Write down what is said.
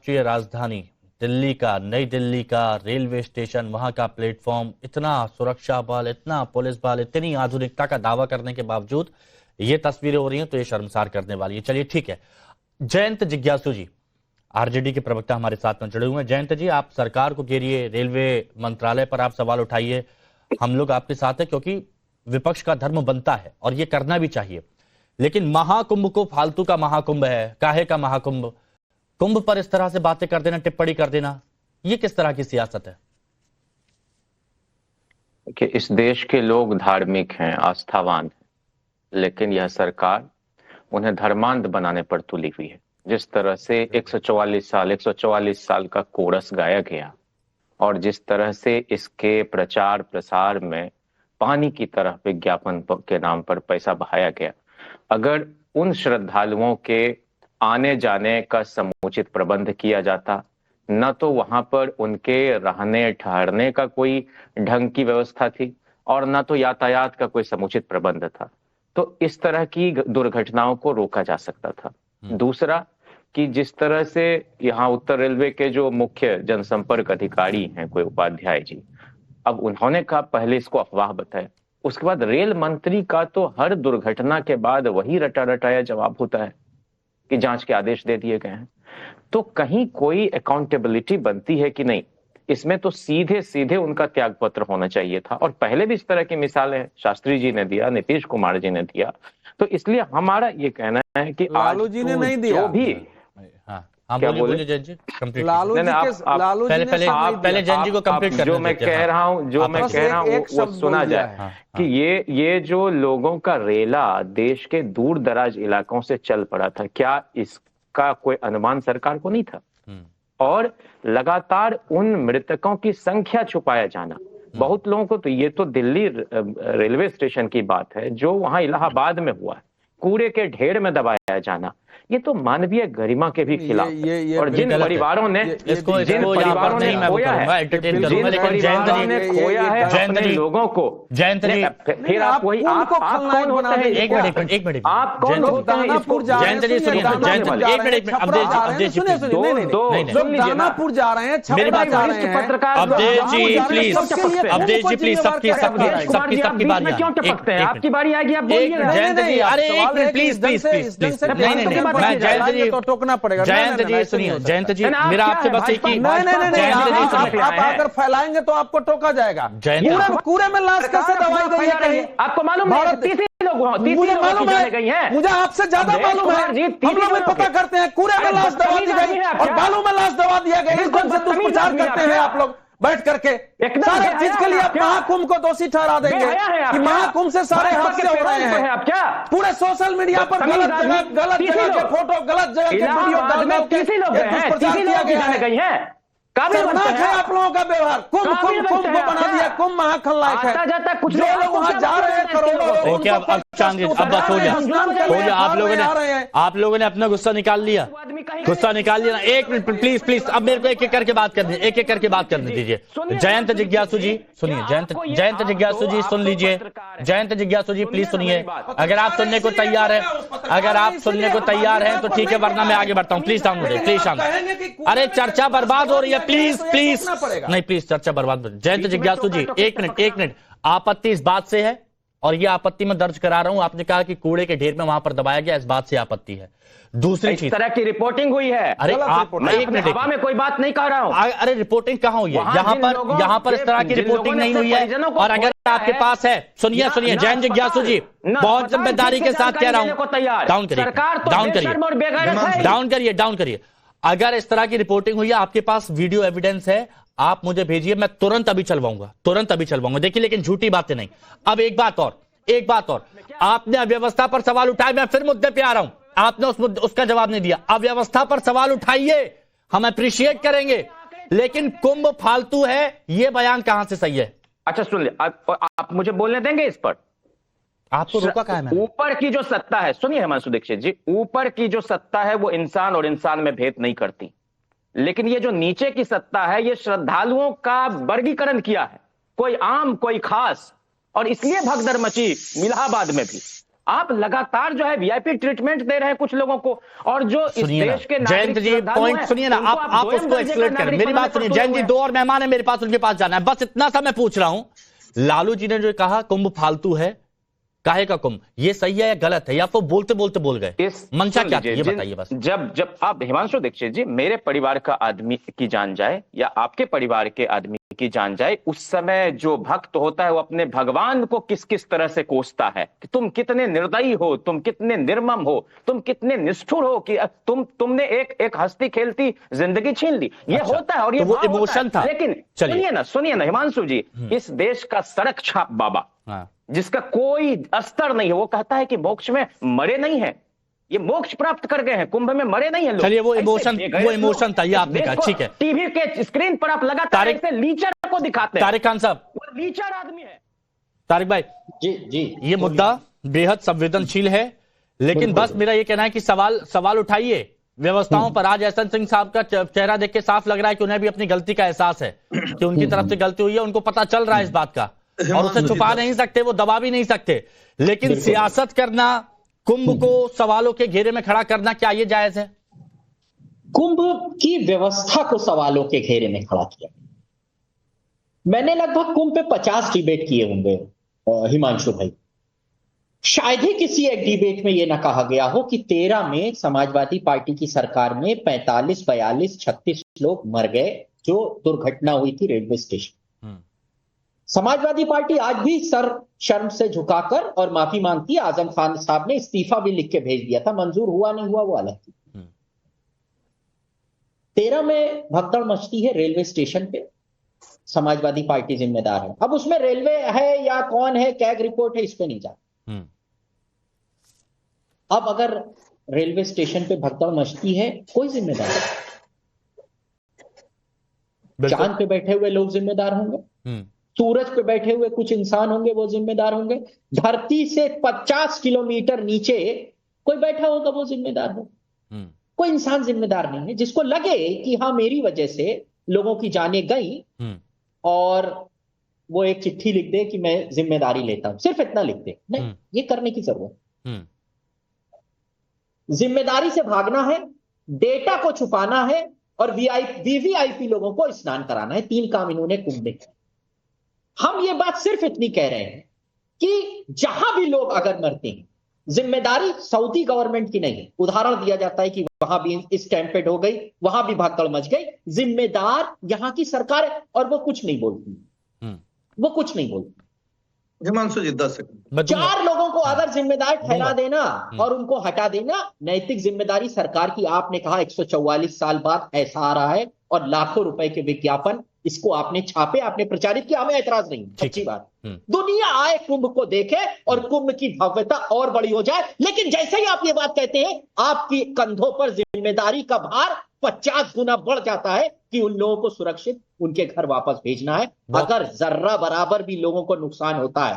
राष्ट्रीय राजधानी दिल्ली का, नई दिल्ली का रेलवे स्टेशन, वहां का प्लेटफॉर्म, इतना सुरक्षा बल, इतना पुलिस बल, इतनी आधुनिकता का दावा करने के बावजूद ये तस्वीरें हो रही हैं, तो ये शर्मसार करने वाली है। चलिए ठीक है, जयंत जिज्ञासु जी आरजेडी के प्रवक्ता हमारे साथ में जुड़े हुए हैं। जयंत जी, आप सरकार को घेरिए, रेलवे मंत्रालय पर आप सवाल उठाइए, हम लोग आपके साथ हैं, क्योंकि विपक्ष का धर्म बनता है और ये करना भी चाहिए। लेकिन महाकुंभ को फालतू का महाकुंभ है, काहे का महाकुंभ, कुंभ पर इस तरह से बातें कर देना, टिप्पणी कर देना, ये किस तरह की सियासत है? कि इस देश के लोग धार्मिक हैं, आस्थावान हैं, लेकिन यह सरकार उन्हें धर्मांध बनाने पर तुली हुई है। जिस तरह से 144 साल का कोरस गाया गया और जिस तरह से इसके प्रचार प्रसार में पानी की तरह विज्ञापन के नाम पर पैसा बहाया गया, अगर उन श्रद्धालुओं के आने जाने का समुचित प्रबंध किया जाता, न तो वहां पर उनके रहने ठहरने का कोई ढंग की व्यवस्था थी और न तो यातायात का कोई समुचित प्रबंध था, तो इस तरह की दुर्घटनाओं को रोका जा सकता था। दूसरा कि जिस तरह से यहाँ उत्तर रेलवे के जो मुख्य जनसंपर्क अधिकारी हैं, कोई उपाध्याय जी, अब उन्होंने कहा पहले इसको अफवाह बताया, उसके बाद रेल मंत्री का तो हर दुर्घटना के बाद वही रटा रटाया जवाब होता है कि जांच के आदेश दे दिए गए हैं। तो कहीं कोई अकाउंटेबिलिटी बनती है कि नहीं? इसमें तो सीधे सीधे उनका त्यागपत्र होना चाहिए था। और पहले भी इस तरह की मिसालें शास्त्री जी ने दिया, नीतीश कुमार जी ने दिया। तो इसलिए हमारा ये कहना है कि लालू जी ने नहीं दिया, जो भी क्या बोले जयंत जी, कंप्लीट लालू जी पहले जयंत जी को कंप्लीट करने जो मैं कह रहा हूँ वो सुना जाए कि ये जो लोगों का रेला देश के दूर दराज इलाकों से चल पड़ा था, क्या इसका कोई अनुमान सरकार को नहीं था? और लगातार उन मृतकों की संख्या छुपाया जाना, बहुत लोगों को तो ये तो दिल्ली रेलवे स्टेशन की बात है जो वहां इलाहाबाद में हुआ है, कूड़े के ढेर में दबाया जाना, ये तो मानवीय गरिमा के भी खिलाफ है। और जिन परिवारों ने खोया है अपने लोगों को, जयंत जी फिर आप वही आप कौन होते हैं? एक मिनट आप कौन होते हैं इसको? जयंत जी सुनिए, एक मिनट दानापुर जा रहे हैं, मेरी बात पत्रकार अवधेश जी प्लीज, अवधेश जी प्लीज, सबकी बारी क्यों टपकते हैं? आपकी बारी आएगी, आप बोलिए। जयंत जी अरे एक मिनट प्लीज प्लीज प्लीज, नहीं जयंत जी तो टोकना पड़ेगा। जयंत जी सुनिए, जयंत जी मेरा आपसे बस एक ही, आप अगर फैलाएंगे तो आपको टोका जाएगा। कूड़े में लाश कैसे दवाई गई है कहीं? आपको मालूम है? मुझे मालूम है, मुझे आपसे ज्यादा मालूम है। हम लोग भी पता करते हैं, कूड़े में लाश दबा दी गई और बालू में लाश दबा दिया गया। इस ढंग से दुष्प्रचार करते हैं आप लोग बैठ करके। सारे चीज के लिए आप महाकुंभ को दोषी ठहरा देंगे कि महाकुंभ से सारे हादसे हो रहे हैं। आप क्या पूरे सोशल मीडिया पर गलत जगह के फोटो, गलत जगह के वीडियो डाल के दुष्प्रचार किया गया है। खतरनाक है आप लोगों का व्यवहार। कुंभ को बना दिया, कुंभ महाखलनायक है। कुछ लोग वहां जा रहे हैं, करोड़ों। ओके, अब बस हो गया। आप लोगों ने अपना गुस्सा निकाल लिया, ना। एक मिनट प्लीज, अब मेरे को एक एक करके बात करने दीजिए। जयंत जिज्ञासु जी सुनिए, जयंत जिज्ञासु जी सुन लीजिए। जयंत जिज्ञासु जी प्लीज सुनिए, अगर आप सुनने को तैयार हैं तो ठीक है, वरना मैं आगे बढ़ता हूँ। प्लीज शांत। अरे चर्चा बर्बाद हो रही है, प्लीज नहीं, प्लीज चर्चा बर्बाद। जयंत जिज्ञासु जी एक मिनट, आपत्ति इस बात से है और ये आपत्ति मैं दर्ज करा रहा हूं। आपने कहा कि कूड़े के ढेर में वहां पर दबाया गया, इस बात से आपत्ति है। दूसरी चीज, इस तरह की रिपोर्टिंग हुई है। अरे एक मिनट, हवा में कोई बात नहीं कह रहा हूं। अरे रिपोर्टिंग कहाँ हुई है? यहाँ पर इस तरह की रिपोर्टिंग नहीं हुई है। और अगर आपके पास है, सुनिए जयंत जिज्ञासु जी, बहुत जिम्मेदारी के साथ कह रहा हूं, डाउन करिए। अगर इस तरह की रिपोर्टिंग हुई है, आपके पास वीडियो एविडेंस है, आप मुझे भेजिए, मैं तुरंत अभी चलवाऊंगा। देखिए, लेकिन झूठी बातें नहीं। अब एक बात और, आपने अव्यवस्था पर सवाल उठाए, मैं फिर मुद्दे पे आ रहा हूं, आपने उसका जवाब नहीं दिया। अव्यवस्था पर सवाल उठाइए, हम अप्रिशिएट करेंगे, लेकिन कुंभ फालतू है, ये बयान कहां से सही है? अच्छा सुन ले, आप मुझे बोलने देंगे इस पर? आपको रोका क्या है? ऊपर की जो सत्ता है, सुनिए हिमांशु दीक्षित जी, ऊपर की जो सत्ता है वो इंसान और इंसान में भेद नहीं करती, लेकिन ये जो नीचे की सत्ता है, ये श्रद्धालुओं का वर्गीकरण किया है, कोई आम कोई खास। और इसलिए भगदड़ मची इलाहाबाद में भी। आप लगातार जो है वीआईपी ट्रीटमेंट दे रहे हैं कुछ लोगों को, और जो इस देश के जयंत जी पॉइंट सुनिए ना, आप उसको एक्सप्लेन करें, मेरी बात सुनिए। जयंत जी, 2 और मेहमान है मेरे पास, उनके पास जाना है, बस इतना सा मैं पूछ रहा हूं। लालू जी ने जो कहा कुंभ फालतू है, काहे का कुंभ, ये सही है या गलत है, या तो बोलते बोलते बोल गए? मंशा क्या थी ये बताइए बस। जब आप हिमांशु दीक्षित जी, मेरे परिवार का आदमी की जान जाए या आपके परिवार के आदमी की जान जाए, उस समय जो भक्त होता है वो अपने भगवान को किस किस तरह से कोसता है कि तुम कितने निर्दयी हो, तुम कितने निर्मम हो, तुम कितने निष्ठुर हो कि तुमने एक हंसती खेलती जिंदगी छीन ली। ये अच्छा, होता है और ये तो वो इमोशन था। लेकिन सुनिए ना हिमांशु जी, इस देश का सड़क छाप बाबा, जिसका कोई अस्तर नहीं है, वो कहता है कि मोक्ष में मरे नहीं है, ये मोक्ष प्राप्त कर गए हैं, कुंभ में मरे नहीं है लोग। चलिए वो इमोशन था, ये आपने कहा, ठीक है। टीवी के स्क्रीन पर आप लगातार ऐसे लीचर को दिखाते हैं। तारिक खान साहब, वो लीचर आदमी है। तारिक भाई जी ये मुद्दा बेहद संवेदनशील है, लेकिन बस मेरा ये कहना है कि सवाल उठाइए व्यवस्थाओं पर। आज एहसन सिंह साहब का चेहरा देख के साफ लग रहा है कि उन्हें भी अपनी गलती का एहसास है कि उनकी तरफ से गलती हुई है, उनको पता चल रहा है इस बात का, और उसे छुपा नहीं सकते, वो दबा भी नहीं सकते। लेकिन सियासत करना, कुंभ को सवालों के घेरे में खड़ा करना, क्या ये जायज है? कुंभ की व्यवस्था को सवालों के घेरे में खड़ा किया। मैंने लगभग कुंभ पे 50 डिबेट किए होंगे हिमांशु भाई, शायद ही किसी एक डिबेट में यह ना कहा गया हो कि 13 में समाजवादी पार्टी की सरकार में 45, 42, 36 लोग मर गए जो दुर्घटना हुई थी रेलवे स्टेशन। समाजवादी पार्टी आज भी सर शर्म से झुकाकर और माफी मांगती है। आजम खान साहब ने इस्तीफा भी लिख के भेज दिया था, मंजूर हुआ नहीं हुआ वो अलग थी। 13 में भगदड़ मचती है रेलवे स्टेशन पे, समाजवादी पार्टी जिम्मेदार है। अब उसमें रेलवे है या कौन है, कैग रिपोर्ट है, इस पे नहीं जाता। अब अगर रेलवे स्टेशन पे भगदड़ मचती है, कोई जिम्मेदार है? चांद पे बैठे हुए लोग जिम्मेदार होंगे, सूरज पे बैठे हुए कुछ इंसान होंगे वो जिम्मेदार होंगे, धरती से 50 किलोमीटर नीचे कोई बैठा होगा वो जिम्मेदार हो। कोई इंसान जिम्मेदार नहीं है। जिसको लगे कि हाँ मेरी वजह से लोगों की जानें गई, और वो एक चिट्ठी लिख दे कि मैं जिम्मेदारी लेता हूं, सिर्फ इतना लिख दे, नहीं ये करने की जरूरत। जिम्मेदारी से भागना है, डेटा को छुपाना है, और वीवीआईपी लोगों को स्नान कराना है। 3 काम इन्होंने कुंभ में किए। हम ये बात सिर्फ इतनी कह रहे हैं कि जहां भी लोग अगर मरते हैं, जिम्मेदारी सऊदी गवर्नमेंट की नहीं है। उदाहरण दिया जाता है कि वहां भी स्टैम्पेड हो गई, वहां भी भगदड़ मच गई, जिम्मेदार यहां की सरकार है, और वो कुछ नहीं बोलती, वो कुछ नहीं बोलती। हिमांशु जी 10 सेकंड। 4 लोगों को अगर जिम्मेदार ठहरा देना और उनको हटा देना, नैतिक जिम्मेदारी सरकार की। आपने कहा 144 साल बाद ऐसा आ रहा है, और लाखों रुपए के विज्ञापन इसको आपने छापे, आपने प्रचारित किया, हमें ऐतराज नहीं, अच्छी बात। दुनिया आए, कुंभ को देखे, और कुंभ की भव्यता और बड़ी हो जाए। लेकिन जैसे ही आप ये बात कहते हैं, आपकी कंधों पर जिम्मेदारी का भार 50 गुना बढ़ जाता है कि उन लोगों को सुरक्षित उनके घर वापस भेजना है। अगर जर्रा बराबर भी लोगों को नुकसान होता है,